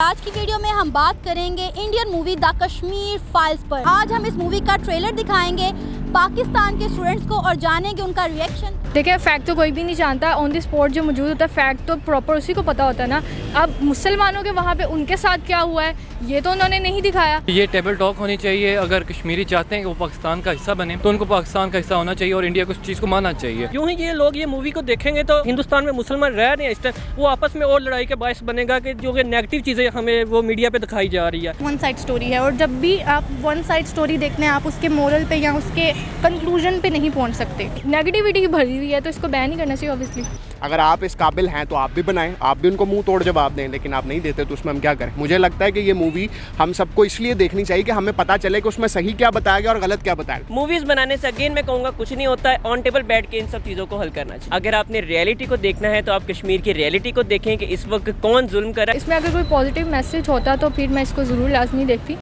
आज की वीडियो में हम बात करेंगे Indian movie the Kashmir files पर। आज हम इस मूवी का ट्रेलर दिखाएंगे पाकिस्तान के स्टूडेंट्स को और जानेंगे उनका रिएक्शन। देखिए, फैक्ट तो कोई भी नहीं जानता, ऑन द स्पॉट जो मौजूद होता है फैक्ट तो प्रॉपर उसी को पता होता है ना। अब मुसलमानों के वहाँ पे उनके साथ क्या हुआ है ये तो उन्होंने नहीं दिखाया। ये टेबल टॉक होनी चाहिए। अगर कश्मीरी चाहते हैं कि वो पाकिस्तान का हिस्सा बने तो उनको पाकिस्तान का हिस्सा होना चाहिए और इंडिया को इस चीज़ को मानना चाहिए। यूँ ही ये लोग ये मूवी को देखेंगे तो हिंदुस्तान में मुसलमान रह रहे हैं इस टाइम, वो आपस में और लड़ाई का बायस बनेगा कि जो कि नेगेटिव चीज़ें हमें वो मीडिया पे दिखाई जा रही है। वन साइड स्टोरी है और जब भी आप वन साइड स्टोरी देखते हैं आप उसके मोरल पे या उसके कंक्लूजन पे नहीं पहुंच सकते। नेगेटिविटी भरी हुई है तो इसको बैन ही करना चाहिए ऑब्वियसली। अगर आप इस काबिल हैं तो आप भी बनाएं, आप भी उनको मुंह तोड़ जवाब दें, लेकिन आप नहीं देते तो उसमें हम क्या करें। मुझे लगता है कि ये मूवी हम सबको इसलिए देखनी चाहिए कि हमें पता चले कि उसमें सही क्या बताया गया और गलत क्या बताया गया। मूवीज बनाने से अगेन मैं कहूँगा कुछ नहीं होता है, ऑन टेबल बैठ के इन सब चीज़ों को हल करना चाहिए। अगर आपने रियलिटी को देखना है तो आप कश्मीर की रियलिटी को देखें कि इस वक्त कौन जुल्म कर रहा है। इसमें अगर कोई पॉजिटिव मैसेज होता तो फिर मैं इसको ज़रूर लाजमी देखती।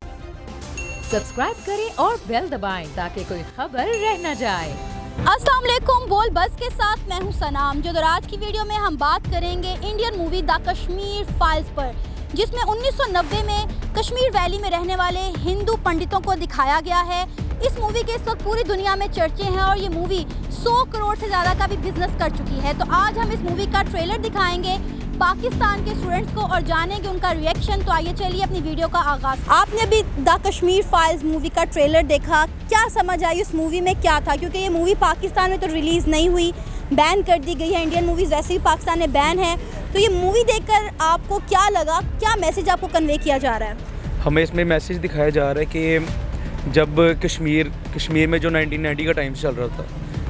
सब्सक्राइब करें और बेल दबाएं ताकि कोई खबर रह न जाए। अस्सलाम वालेकुम, बोल बस के साथ मैं हूं सनाम जो। आज की वीडियो में हम बात करेंगे Indian movie the Kashmir files पर, जिसमें 1990 में कश्मीर वैली में रहने वाले हिंदू पंडितों को दिखाया गया है। इस मूवी के इस वक्त पूरी दुनिया में चर्चे हैं और ये मूवी 100 करोड़ से ज़्यादा का भी बिजनेस कर चुकी है। तो आज हम इस मूवी का ट्रेलर दिखाएंगे पाकिस्तान के स्टूडेंट्स को और जानेंगे उनका रिएक्शन। तो आइए चलिए अपनी वीडियो का आगाज़। आपने अभी द कश्मीर फाइल्स मूवी का ट्रेलर देखा, क्या समझ आई उस मूवी में क्या था? क्योंकि ये मूवी पाकिस्तान में तो रिलीज़ नहीं हुई, बैन कर दी गई है। इंडियन मूवीज़ वैसे ही पाकिस्तान में बैन है। तो ये मूवी देखकर आपको क्या लगा, क्या मैसेज आपको कन्वे किया जा रहा है? हमें इसमें मैसेज दिखाया जा रहा है कि जब कश्मीर में जो 1990 का टाइम चल रहा था,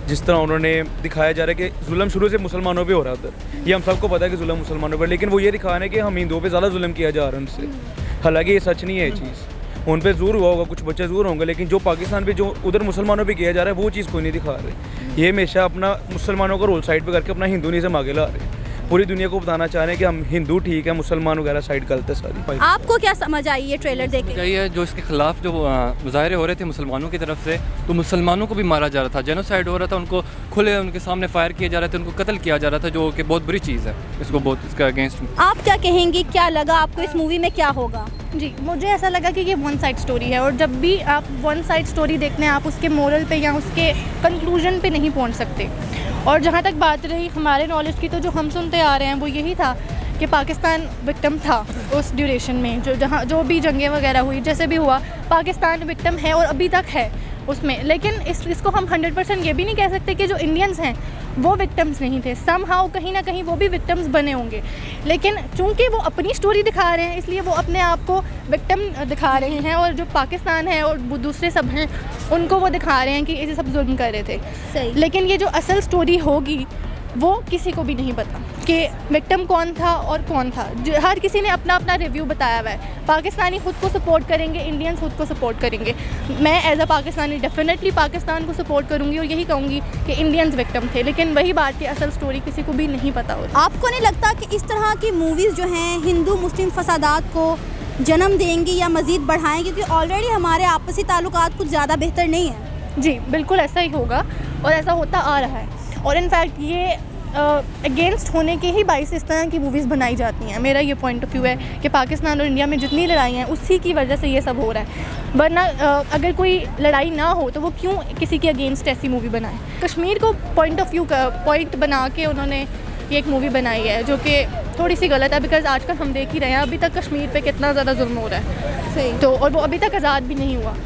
जिस तरह उन्होंने दिखाया जा रहा है कि जुल्म शुरू से मुसलमानों पे हो रहा था। ये हम सबको पता है कि जुल्म मुसलमानों पर, लेकिन वो ये दिखा रहे हैं कि हम हिंदुओं पे ज़्यादा जुल्म किया जा रहा है उनसे। हालांकि ये सच नहीं है। ये चीज़ उन पे ज़रूर हुआ होगा, कुछ बच्चे ज़रूर होंगे, लेकिन जो पाकिस्तान पे जो उधर मुसलमानों पे किया जा रहा है वो चीज़ कोई नहीं दिखा रहे। ये हमेशा अपना मुसलमानों को रोल साइड पे करके अपना हिंदुइज़्म आगे ला रहे हैं। पूरी दुनिया को बताना चाह रहे हैं कि हम हिंदू ठीक है, मुसलमान वगैरह साइड गलत है सारी। आपको क्या समझ आई ये ट्रेलर देख के? ये जो इसके खिलाफ जो मुजाहरे हो रहे थे मुसलमानों की तरफ से, तो मुसलमानों को भी मारा जा रहा था, जेनोसाइड हो रहा था, उनको खुले उनके सामने फायर किए जा रहे थे, उनको कत्ल किया जा रहा था, जो कि बहुत बुरी चीज़ है। इसको बहुत इसका अगेंस्ट। आप क्या कहेंगी, क्या लगा आपको इस मूवी में, क्या होगा? जी, मुझे ऐसा लगा कि ये वन साइड स्टोरी है और जब भी आप वन साइड स्टोरी देखते हैं आप उसके मोरल पे या उसके कंक्लूजन पे नहीं पहुंच सकते। और जहाँ तक बात रही हमारे नॉलेज की, तो जो हम सुनते आ रहे हैं वो यही था कि पाकिस्तान विक्टिम था उस ड्यूरेशन में, जो भी जंगें वगैरह हुई, जैसे भी हुआ पाकिस्तान विक्टिम है और अभी तक है उसमें। लेकिन इसको हम 100% ये भी नहीं कह सकते कि जो इंडियंस हैं वो विक्टिम्स नहीं थे। समहाउ कहीं ना कहीं वो भी विक्टिम्स बने होंगे, लेकिन चूंकि वो अपनी स्टोरी दिखा रहे हैं इसलिए वो अपने आप को विक्टिम दिखा रहे हैं, और जो पाकिस्तान है और दूसरे सब हैं उनको वो दिखा रहे हैं कि ये सब जुल्म कर रहे थे। सही। लेकिन ये जो असल स्टोरी होगी वो किसी को भी नहीं पता कि विक्टिम कौन था और कौन था। हर किसी ने अपना अपना रिव्यू बताया हुआ है। पाकिस्तानी खुद को सपोर्ट करेंगे, इंडियंस खुद को सपोर्ट करेंगे। मैं as a Pakistani definitely Pakistan को सपोर्ट करूंगी और यही कहूँगी कि इंडियंस विक्टिम थे, लेकिन वही बात की असल स्टोरी किसी को भी नहीं पता होती। आपको नहीं लगता कि इस तरह की मूवीज़ जो हैं हिंदू मुस्लिम फसादात को जन्म देंगी या मज़ीद बढ़ाएंगी? क्योंकि ऑलरेडी हमारे आपसी ताल्लुकात कुछ ज़्यादा बेहतर नहीं है। जी बिल्कुल ऐसा ही होगा और ऐसा होता आ रहा है। और इनफैक्ट ये अगेंस्ट होने के ही बाइस इस तरह की मूवीज़ बनाई जाती हैं। मेरा ये पॉइंट ऑफ व्यू है कि पाकिस्तान और इंडिया में जितनी लड़ाई हैं उसी की वजह से ये सब हो रहा है। वरना अगर कोई लड़ाई ना हो तो वो क्यों किसी के अगेंस्ट ऐसी मूवी बनाए? कश्मीर को पॉइंट ऑफ व्यू का पॉइंट बना के उन्होंने ये एक मूवी बनाई है जो कि थोड़ी सी गलत है। बिकॉज आजकल हम देख ही रहे हैं अभी तक कश्मीर पे कितना ज़्यादा जुल्म हो रहा है। सही। तो और वो अभी तक आज़ाद भी नहीं हुआ।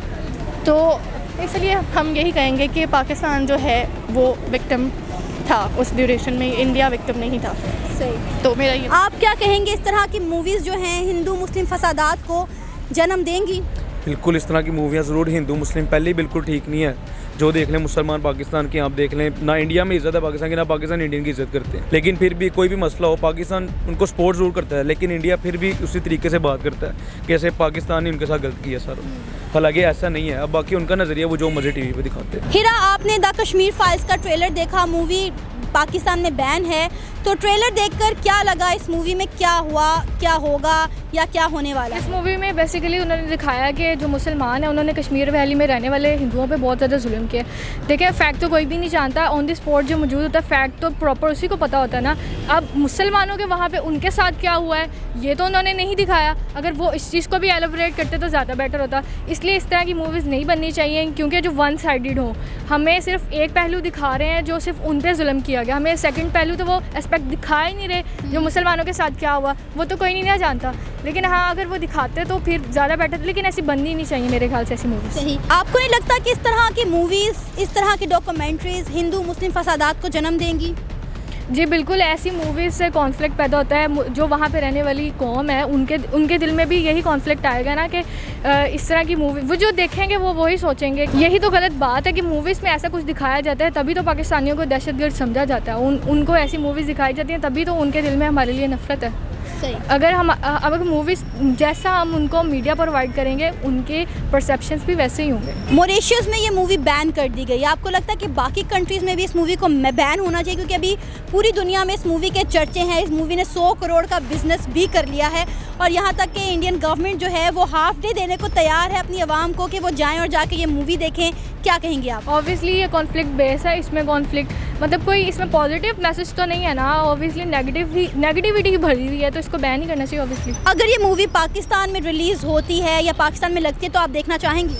तो इसलिए हम यही कहेंगे कि पाकिस्तान जो है वो विक्टिम था उस ड्यूरेशन में, इंडिया विक्टिम नहीं था। सही। तो मेरा ये। आप क्या कहेंगे, इस तरह की मूवीज़ जो हैं हिंदू मुस्लिम फसादात को जन्म देंगी? बिल्कुल इस तरह की मूवियाँ ज़रूर, हिंदू मुस्लिम पहले ही बिल्कुल ठीक नहीं है। जो देख लें मुसलमान पाकिस्तान के, आप देख लें ना इंडिया में इज़्ज़त है पाकिस्तान की, ना पाकिस्तान इंडियन की इज़्ज़त करते हैं। लेकिन फिर भी कोई भी मसला हो पाकिस्तान उनको सपोर्ट ज़रूर करता है, लेकिन इंडिया फिर भी उसी तरीके से बात करता है कि ऐसे पाकिस्तान ने उनके साथ गलत किया सर। हालांकि ऐसा नहीं है। अब बाकी उनका नज़रिया वो जो मज़े टीवी पे दिखाते हैं। हिरा, आपने द कश्मीर फाइल्स का ट्रेलर देखा, मूवी पाकिस्तान में बैन है, तो ट्रेलर देखकर देखकर क्या लगा, इस मूवी में क्या हुआ, क्या होगा या क्या होने वाला इस है? मूवी में बेसिकली उन्होंने दिखाया कि जो मुसलमान हैं उन्होंने कश्मीर वैली में रहने वाले हिंदुओं पे बहुत ज़्यादा जुल्म किया। देखिए फैक्ट तो कोई भी नहीं जानता, ऑन द स्पॉट जो मौजूद होता है फैक्ट तो प्रॉपर उसी को पता होता है ना। अब मुसलमानों के वहाँ पे उनके साथ क्या हुआ है ये तो उन्होंने नहीं दिखाया। अगर वो इस चीज़ को भी एलिब्रेट करते तो ज़्यादा बेटर होता। इसलिए इस तरह की मूवीज़ नहीं बननी चाहिए क्योंकि जो वन साइडेड हो, हमें सिर्फ एक पहलू दिखा रहे हैं जो सिर्फ उन पे जुल्म किया गया, हमें सेकंड पहलू तो वो एस्पेक्ट दिखा ही नहीं रहे जो मुसलमानों के साथ क्या हुआ वो तो कोई नहीं ना जानता। लेकिन हाँ अगर वो दिखाते तो फिर ज़्यादा बेटर, लेकिन ऐसी बननी नहीं चाहिए मेरे ख्याल से ऐसी मूवीज़। सही। आपको नहीं लगता कि इस तरह की मूवीज़, इस तरह की डॉक्यूमेंट्रीज़ हिंदू मुस्लिम फसादात को जन्म देंगी? जी बिल्कुल, ऐसी मूवीज़ से कॉन्फ्लिक्ट पैदा होता है। जो वहाँ पे रहने वाली कौम है उनके दिल में भी यही कॉन्फ्लिक्ट आएगा ना कि इस तरह की मूवी वो जो देखेंगे वो वही सोचेंगे। यही तो गलत बात है कि मूवीज़ में ऐसा कुछ दिखाया जाता है तभी तो पाकिस्तानियों को दहशतगर्द समझा जाता है। उनको ऐसी मूवीज़ दिखाई जाती हैं तभी तो उनके दिल में हमारे लिए नफरत है। सही। अगर मूवीज़ जैसा हम उनको मीडिया प्रोवाइड करेंगे उनके परसेप्शंस भी वैसे ही होंगे। मॉरिशस में ये मूवी बैन कर दी गई। आपको लगता है कि बाकी कंट्रीज़ में भी इस मूवी को बैन होना चाहिए? क्योंकि अभी पूरी दुनिया में इस मूवी के चर्चे हैं। इस मूवी ने 100 करोड़ का बिजनेस भी कर लिया है और यहाँ तक कि इंडियन गवर्नमेंट जो है वो हाफ डे देने को तैयार है अपनी आवाम को कि वो जाएं और जाके ये मूवी देखें। क्या कहेंगे आप? ऑब्वियसली ये कॉन्फ्लिक्ट बेस है, इसमें कॉन्फ्लिक्ट मतलब कोई इसमें पॉजिटिव मैसेज तो नहीं है ना, ऑब्वियसली नेगेटिविटी ही भरी हुई है तो इसको बैन ही करना चाहिए ऑब्वियसली। अगर ये मूवी पाकिस्तान में रिलीज़ होती है या पाकिस्तान में लगती है तो आप देखना चाहेंगी?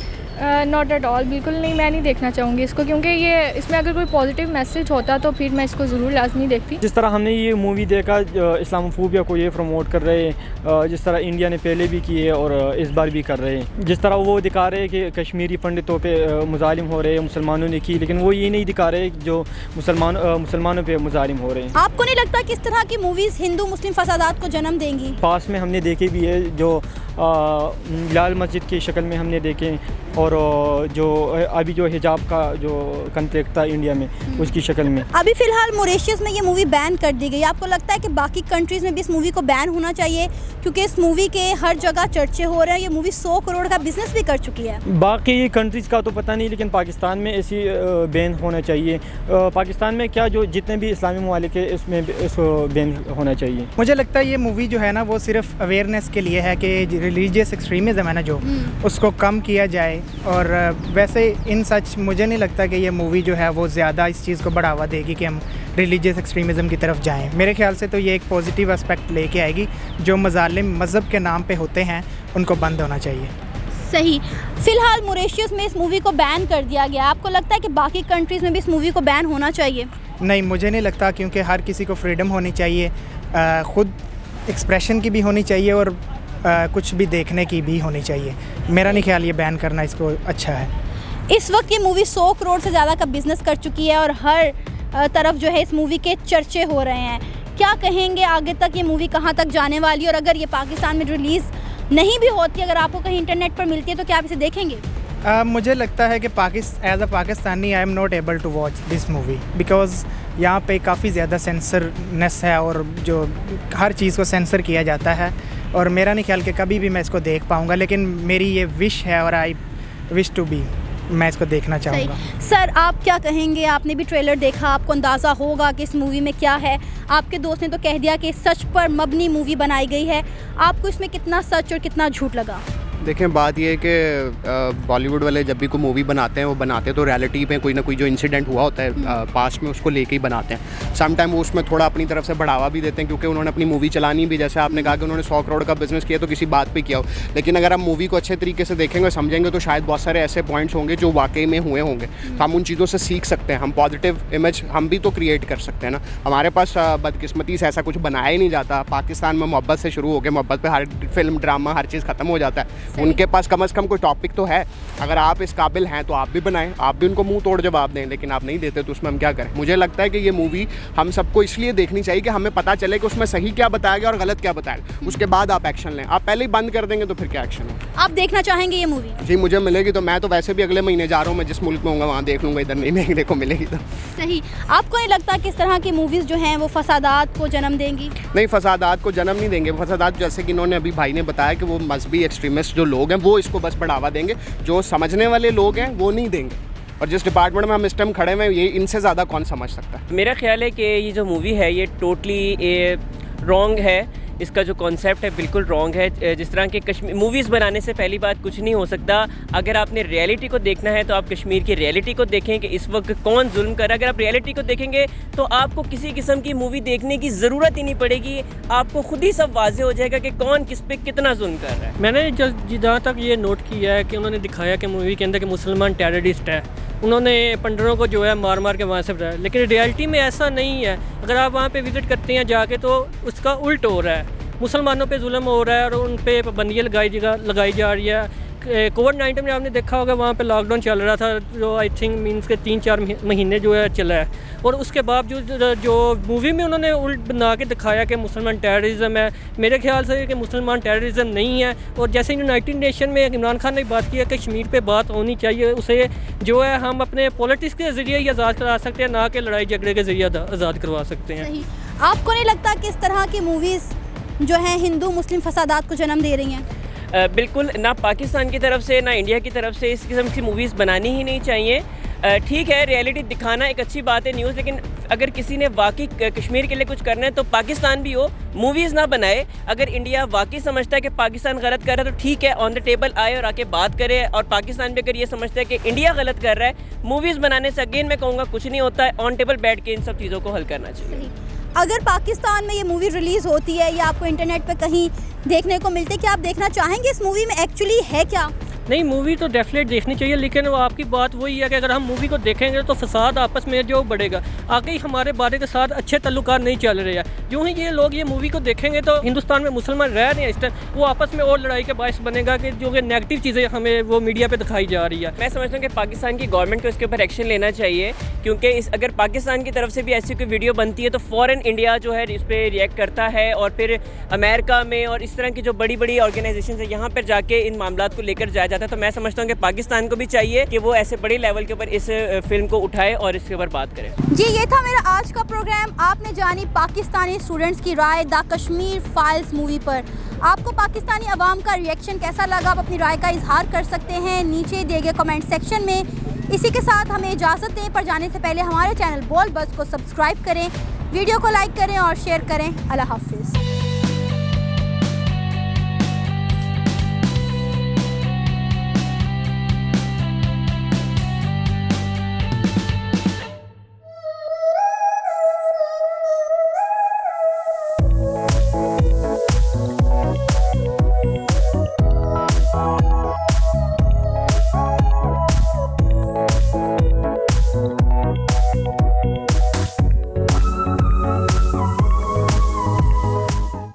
नॉट एट ऑल, बिल्कुल नहीं, मैं नहीं देखना चाहूँगी इसको क्योंकि ये इसमें अगर कोई पॉजिटिव मैसेज होता तो फिर मैं इसको ज़रूर लाजमी देखती। जिस तरह हमने ये मूवी देखा इस्लामोफोबिया को ये प्रमोट कर रहे हैं, जिस तरह इंडिया ने पहले भी किए और इस बार भी कर रहे हैं, जिस तरह वो दिखा रहे हैं कि कश्मीरी पंडितों पे मुजालिम हो रहे हैं मुसलमानों ने की, लेकिन वो ये नहीं दिखा रहे जो मुसलमानों पे मुजालिम हो रहे हैं। आपको नहीं लगता कि इस तरह की मूवीज़ हिंदू मुस्लिम फसादात को जन्म देंगी? पास में हमने देखे भी है जो लाल मस्जिद की शक्ल में हमने देखे और जो अभी जो हिजाब का जो कॉन्फ्लिक्ट था इंडिया में उसकी शक्ल में। अभी फ़िलहाल मॉरिशस में ये मूवी बैन कर दी गई। आपको लगता है कि बाकी कंट्रीज़ में भी इस मूवी को बैन होना चाहिए? क्योंकि इस मूवी के हर जगह चर्चे हो रहे हैं। ये मूवी 100 करोड़ का बिजनेस भी कर चुकी है। बाकी कंट्रीज़ का तो पता नहीं, लेकिन पाकिस्तान में ऐसी बैन होना चाहिए। पाकिस्तान में क्या जो जितने भी इस्लामी ममालिक है इसमें इसको बैन होना चाहिए। मुझे लगता है ये मूवी जो है ना वो सिर्फ अवेयरनेस के लिए है कि रिलीजियस एक्सट्रीमिज़म है ना जो उसको कम किया जाए। और वैसे इन सच मुझे नहीं लगता कि ये मूवी जो है वो ज़्यादा इस चीज़ को बढ़ावा देगी कि हम रिलीजियस एक्सट्रीमिज़म की तरफ जाएं। मेरे ख्याल से तो ये एक पॉजिटिव एस्पेक्ट लेके आएगी। जो मज़ालिम मज़हब के नाम पे होते हैं उनको बंद होना चाहिए। सही। फ़िलहाल मॉरिशस में इस मूवी को बैन कर दिया गया। आपको लगता है कि बाकी कंट्रीज़ में भी इस मूवी को बैन होना चाहिए? नहीं, मुझे नहीं लगता, क्योंकि हर किसी को फ्रीडम होनी चाहिए, ख़ुद एक्सप्रेशन की भी होनी चाहिए और कुछ भी देखने की भी होनी चाहिए। मेरा नहीं ख्याल ये बैन करना इसको अच्छा है। इस वक्त ये मूवी 100 करोड़ से ज़्यादा का बिजनेस कर चुकी है और हर तरफ जो है इस मूवी के चर्चे हो रहे हैं। क्या कहेंगे आगे तक ये मूवी कहाँ तक जाने वाली है? और अगर ये पाकिस्तान में रिलीज़ नहीं भी होती, अगर आपको कहीं इंटरनेट पर मिलती है तो क्या आप इसे देखेंगे? मुझे लगता है कि as a Pakistani I am not able to watch this movie because यहाँ पे काफ़ी ज़्यादा सेंसरनेस है और जो हर चीज़ को सेंसर किया जाता है और मेरा नहीं ख्याल कि कभी भी मैं इसको देख पाऊँगा। लेकिन मेरी ये विश है और आई विश टू बी, मैं इसको देखना चाहूँगा। सर आप क्या कहेंगे? आपने भी ट्रेलर देखा, आपको अंदाज़ा होगा कि इस मूवी में क्या है। आपके दोस्त ने तो कह दिया कि सच पर मबनी मूवी बनाई गई है। आपको इसमें कितना सच और कितना झूठ लगा? देखें, बात ये है कि बॉलीवुड वाले जब भी कोई मूवी बनाते हैं वो बनाते तो रियलिटी पे कोई ना कोई जो इंसिडेंट हुआ होता है पास्ट में उसको लेके ही बनाते हैं। सम टाइम वो उसमें थोड़ा अपनी तरफ से बढ़ावा भी देते हैं क्योंकि उन्होंने अपनी मूवी चलानी भी, जैसे आपने कहा कि उन्होंने 100 करोड़ का बिजनेस किया तो किसी बात पे किया हो। लेकिन अगर हम मूवी को अच्छे तरीके से देखेंगे समझेंगे तो शायद बहुत सारे ऐसे पॉइंट्स होंगे जो वाकई में हुए होंगे, तो हम उन चीज़ों से सीख सकते हैं। हम पॉजिटिव इमेज हम भी तो क्रिएट कर सकते हैं ना। हमारे पास बदकिस्मती से ऐसा कुछ बनाया ही नहीं जाता। पाकिस्तान में मोहब्बत से शुरू हो गया, मोहब्बत पर हर फिल्म ड्रामा हर चीज़ ख़त्म हो जाता है। उनके पास कम से कम कोई टॉपिक तो है। अगर आप इस काबिल हैं तो आप भी बनाएं, आप भी उनको मुंह तोड़ जवाब दें, लेकिन आप नहीं देते तो उसमें हम क्या करें? मुझे लगता है कि ये मूवी हम सबको इसलिए देखनी चाहिए कि हमें पता चले कि उसमें सही क्या बताया गया और गलत क्या बताया गया। उसके बाद आप एक्शन लें। आप पहले ही बंद कर देंगे तो फिर क्या एक्शन है? आप देखना चाहेंगे ये मूवी? जी, मुझे मिलेगी तो मैं तो वैसे भी अगले महीने जा रहा हूँ, मैं जिस मुल्क में होऊंगा वहाँ देख लूँगा, इधर नहीं देखने को मिलेगी तो। सही। आपको नहीं लगता कि इस तरह की मूवीज़ जो हैं वो फसादात को जन्म देंगी? नहीं, फसादात को जन्म नहीं देंगे। फसादात जैसे कि इन्होंने अभी भाई ने बताया कि वो मजहबी एक्सट्रीमिस्ट जो लोग हैं वो इसको बस बढ़ावा देंगे, जो समझने वाले लोग हैं वो नहीं देंगे। और जिस डिपार्टमेंट में हम इस टाइम खड़े हुए हैं, ये इनसे ज़्यादा कौन समझ सकता है। मेरा ख्याल है कि ये जो मूवी है ये टोटली रॉन्ग है। इसका जो कॉन्सेप्ट है बिल्कुल रॉन्ग है। जिस तरह के कश्मीर मूवीज़ बनाने से पहली बात कुछ नहीं हो सकता। अगर आपने रियलिटी को देखना है तो आप कश्मीर की रियलिटी को देखें कि इस वक्त कौन जुल्म कर रहा है। अगर आप रियलिटी को देखेंगे तो आपको किसी किस्म की मूवी देखने की ज़रूरत ही नहीं पड़ेगी। आपको खुद ही सब वाजे हो जाएगा कि कौन किस पे कितना जुल्म कर रहा है। मैंने जहाँ तक ये नोट किया है कि उन्होंने दिखाया कि मूवी के अंदर कि मुसलमान टेररिस्ट है, उन्होंने पंडरों को जो है मार मार के वहाँ से हटाया, लेकिन रियलिटी में ऐसा नहीं है। अगर आप वहाँ पे विज़िट करते हैं जाके तो उसका उल्ट हो रहा है, मुसलमानों पे जुल्म हो रहा है और उन पे पाबंदियाँ लगाई जा रही है। कोविड-19 में आपने देखा होगा वहाँ पे लॉकडाउन चल रहा था जो आई थिंक मीन्स के 3-4 महीने जो है चला है, और उसके बावजूद जो मूवी में उन्होंने उल्ट बना के दिखाया कि मुसलमान टेररिज्म है। मेरे ख्याल से कि मुसलमान टेररिज्म नहीं है। और जैसे यूनाइटेड नेशन में इमरान खान ने बात की है कश्मीर पे बात होनी चाहिए, उसे जो है हम अपने पॉलिटिक्स के ज़रिए ही आज़ाद करा सकते हैं, ना कि लड़ाई झगड़े के ज़रिए आज़ाद करवा सकते हैं। सही। आपको नहीं लगता कि इस तरह की मूवीज़ जो हैं हिंदू मुस्लिम फसादात को जन्म दे रही हैं? बिल्कुल, ना पाकिस्तान की तरफ से ना इंडिया की तरफ से इस किस्म की मूवीज़ बनानी ही नहीं चाहिए। ठीक है, रियलिटी दिखाना एक अच्छी बात है न्यूज़, लेकिन अगर किसी ने वाकई कश्मीर के लिए कुछ करना है तो पाकिस्तान भी हो, मूवीज़ ना बनाए। अगर इंडिया वाकई समझता है कि पाकिस्तान गलत कर रहा है तो ठीक है, ऑन द टेबल आए और आके बात करे। और पाकिस्तान भी अगर ये समझता है कि इंडिया गलत कर रहा है, मूवीज़ बनाने से अगेन मैं कहूँगा कुछ नहीं होता है। ऑन टेबल बैठ के इन सब चीज़ों को हल करना चाहिए। अगर पाकिस्तान में ये मूवी रिलीज़ होती है या आपको इंटरनेट पे कहीं देखने को मिलती है, क्या आप देखना चाहेंगे इस मूवी में एक्चुअली है क्या? नहीं, मूवी तो डेफिनेट देखनी चाहिए, लेकिन वो आपकी बात वही है कि अगर हम मूवी को देखेंगे तो फसाद आपस में जो बढ़ेगा। आगे ही हमारे बारे के साथ अच्छे तल्लुकात नहीं चल रहे हैं। यूँ ही ये लोग ये मूवी को देखेंगे तो हिंदुस्तान में मुसलमान रह रहे हैं इस टाइम, वो आपस में और लड़ाई का बायस बनेगा कि जो कि नेगेटिव चीज़ें हमें वो मीडिया पे दिखाई जा रही है। मैं समझता हूँ कि पाकिस्तान की गवर्नमेंट को इसके ऊपर एक्शन लेना चाहिए, क्योंकि अगर पाकिस्तान की तरफ से भी ऐसी कोई वीडियो बनती है तो फ़ौरन इंडिया जो है इस पर रिएक्ट करता है, और फिर अमेरिका में और इस तरह की जो बड़ी बड़ी ऑर्गेनाइजेशन है यहाँ पर जाके इन मामलों को लेकर जाया जाता है। तो मैं समझता हूँ कि पाकिस्तान को भी चाहिए कि वो ऐसे बड़े लेवल के ऊपर इस फिल्म को उठाए और इसके ऊपर बात करें। जी, ये था मेरा आज का प्रोग्राम। आपने जानी पाकिस्तानी स्टूडेंट्स की राय द कश्मीर फाइल्स मूवी पर। आपको पाकिस्तानी अवाम का रिएक्शन कैसा लगा? आप अपनी राय का इजहार कर सकते हैं नीचे दिए गए कमेंट सेक्शन में। इसी के साथ हमें इजाज़त दें, पर जाने से पहले हमारे चैनल बोल बस को सब्सक्राइब करें, वीडियो को लाइक करें और शेयर करें। अल्लाह हाफिज़।